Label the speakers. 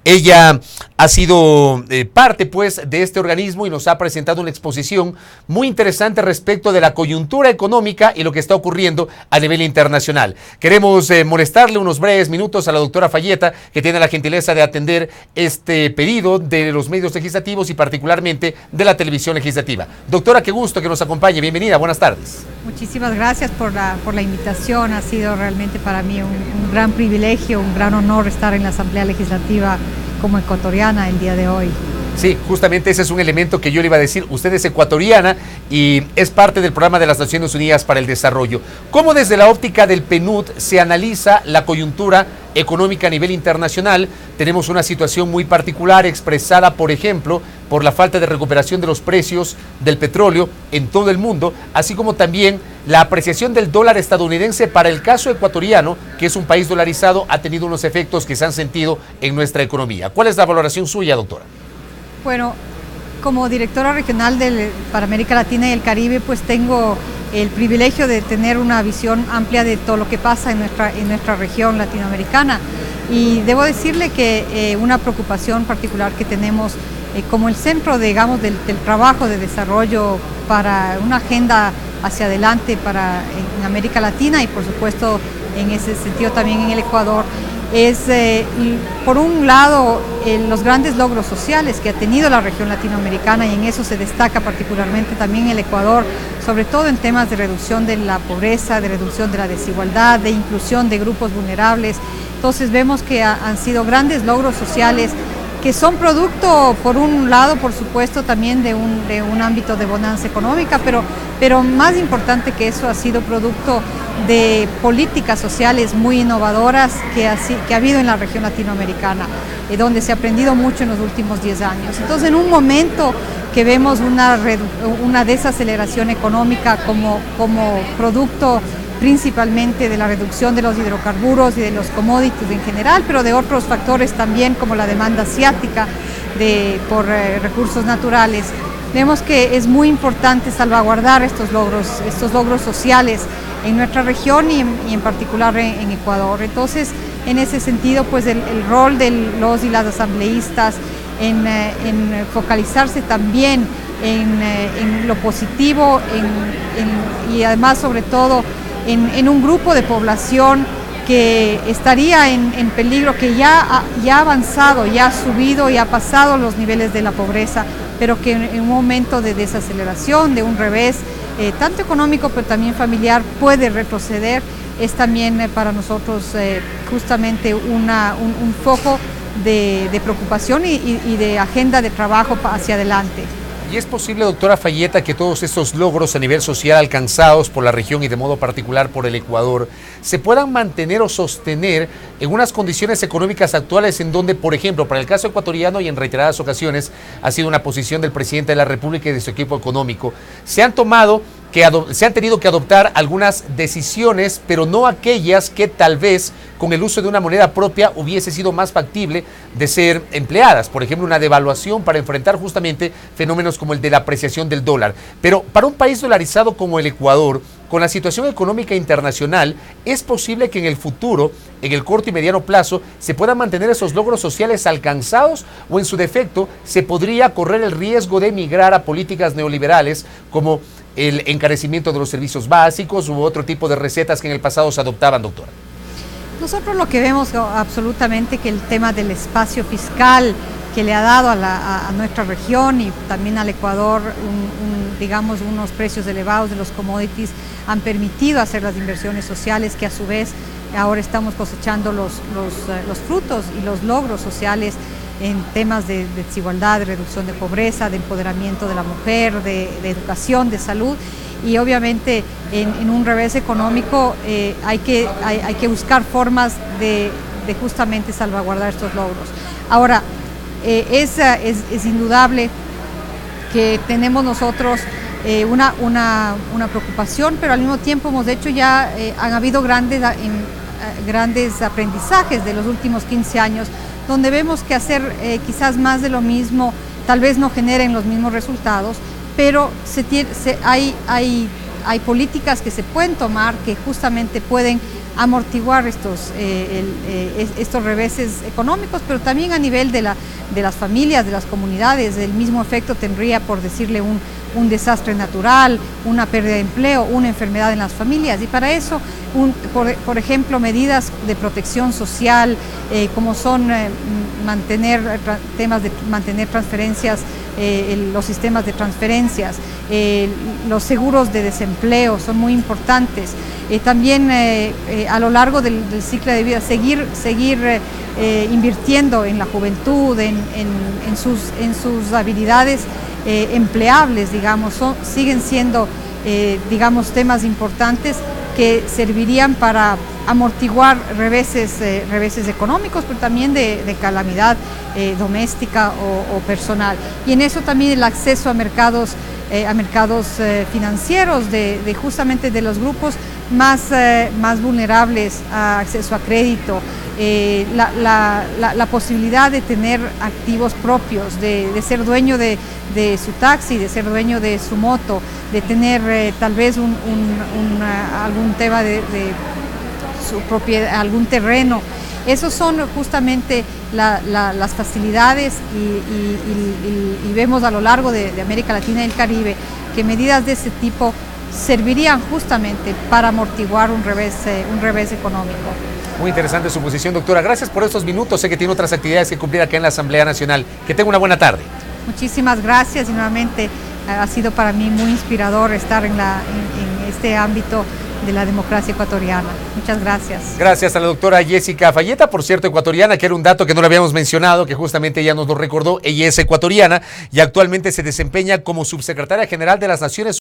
Speaker 1: Ella ha sido parte pues de este organismo y nos ha presentado una exposición muy interesante respecto de la coyuntura económica y lo que está ocurriendo a nivel internacional. Queremos molestarle unos breves minutos a la doctora Fayeta, que tiene la gentileza de atender este pedido de los medios legislativos y particularmente de la televisión legislativa. Doctora, qué gusto que nos acompañe. Bienvenida, buenas tardes.
Speaker 2: Muchísimas gracias por la invitación. Ha sido realmente para mí un gran privilegio, un gran honor estar en la Asamblea Legislativa como ecuatoriana el día de hoy.
Speaker 1: Sí, justamente ese es un elemento que yo le iba a decir. Usted es ecuatoriana y es parte del programa de las Naciones Unidas para el Desarrollo. ¿Cómo desde la óptica del PNUD se analiza la coyuntura económica a nivel internacional? Tenemos una situación muy particular expresada, por ejemplo, por la falta de recuperación de los precios del petróleo en todo el mundo, así como también la apreciación del dólar estadounidense para el caso ecuatoriano, que es un país dolarizado, ha tenido unos efectos que se han sentido en nuestra economía. ¿Cuál es la valoración suya, doctora?
Speaker 2: Bueno, como directora regional para América Latina y el Caribe, pues tengo el privilegio de tener una visión amplia de todo lo que pasa en nuestra región latinoamericana. Y debo decirle que una preocupación particular que tenemos como el centro, digamos, del trabajo de desarrollo para una agenda hacia adelante en América Latina y por supuesto en ese sentido también en el Ecuador, es por un lado los grandes logros sociales que ha tenido la región latinoamericana, y en eso se destaca particularmente también el Ecuador, sobre todo en temas de reducción de la pobreza, de reducción de la desigualdad, de inclusión de grupos vulnerables. Entonces vemos que han sido grandes logros sociales que son producto, por un lado, por supuesto, también de un ámbito de bonanza económica, pero más importante que eso, ha sido producto de políticas sociales muy innovadoras que ha habido en la región latinoamericana, donde se ha aprendido mucho en los últimos 10 años. Entonces, en un momento que vemos una desaceleración económica como producto principalmente de la reducción de los hidrocarburos y de los commodities en general, pero de otros factores también como la demanda asiática por recursos naturales. Vemos que es muy importante salvaguardar estos logros sociales en nuestra región y en particular en Ecuador. Entonces, en ese sentido, pues el rol de los y las asambleístas en focalizarse también en lo positivo y además, sobre todo, en un grupo de población que estaría en peligro, que ya ha avanzado, ya ha subido y ha pasado los niveles de la pobreza, pero que en un momento de desaceleración, de un revés, tanto económico pero también familiar, puede retroceder. Es también para nosotros justamente un foco de preocupación y de agenda de trabajo hacia adelante.
Speaker 1: ¿Y es posible, doctora Fayeta, que todos estos logros a nivel social alcanzados por la región y de modo particular por el Ecuador se puedan mantener o sostener en unas condiciones económicas actuales en donde, por ejemplo, para el caso ecuatoriano y en reiteradas ocasiones ha sido una posición del presidente de la República y de su equipo económico, se han tenido que adoptar algunas decisiones, pero no aquellas que tal vez con el uso de una moneda propia hubiese sido más factible de ser empleadas? Por ejemplo, una devaluación para enfrentar justamente fenómenos como el de la apreciación del dólar. Pero para un país dolarizado como el Ecuador, con la situación económica internacional, ¿es posible que en el futuro, en el corto y mediano plazo, se puedan mantener esos logros sociales alcanzados, o en su defecto se podría correr el riesgo de migrar a políticas neoliberales como el encarecimiento de los servicios básicos u otro tipo de recetas que en el pasado se adoptaban, doctora?
Speaker 2: Nosotros lo que vemos absolutamente que el tema del espacio fiscal que le ha dado a nuestra región y también al Ecuador, digamos, unos precios elevados de los commodities, han permitido hacer las inversiones sociales que a su vez ahora estamos cosechando los frutos y los logros sociales en temas de desigualdad, de reducción de pobreza, de empoderamiento de la mujer, de educación, de salud. Y obviamente en un revés económico hay que buscar formas de justamente salvaguardar estos logros. Ahora, es indudable que tenemos nosotros una preocupación, pero al mismo tiempo han habido grandes aprendizajes de los últimos 15 años, donde vemos que hacer quizás más de lo mismo tal vez no generen los mismos resultados, pero hay políticas que se pueden tomar que justamente pueden amortiguar estos reveses económicos, pero también a nivel de las familias, de las comunidades. El mismo efecto tendría, por decirle, un desastre natural, una pérdida de empleo, una enfermedad en las familias. Y para eso, por ejemplo, medidas de protección social, como son mantener transferencias, los sistemas de transferencias, los seguros de desempleo son muy importantes. También a lo largo del ciclo de vida seguir invirtiendo en la juventud, en sus habilidades empleables, digamos, siguen siendo digamos, temas importantes que servirían para amortiguar reveses económicos, pero también de calamidad doméstica o personal. Y en eso también el acceso a mercados financieros justamente de los grupos más vulnerables a acceso a crédito, la posibilidad de tener activos propios, de ser dueño de su taxi, de ser dueño de su moto, de tener tal vez algún tema de su propiedad, algún terreno. Esos son justamente las facilidades y vemos a lo largo de América Latina y el Caribe que medidas de ese tipo servirían justamente para amortiguar un revés económico.
Speaker 1: Muy interesante su posición, doctora. Gracias por estos minutos. Sé que tiene otras actividades que cumplir acá en la Asamblea Nacional. Que tenga una buena tarde.
Speaker 2: Muchísimas gracias y nuevamente ha sido para mí muy inspirador estar en este ámbito de la democracia ecuatoriana. Muchas gracias.
Speaker 1: Gracias a la doctora Jessica Fayeta, por cierto, ecuatoriana, que era un dato que no le habíamos mencionado, que justamente ella nos lo recordó. Ella es ecuatoriana y actualmente se desempeña como subsecretaria general de las Naciones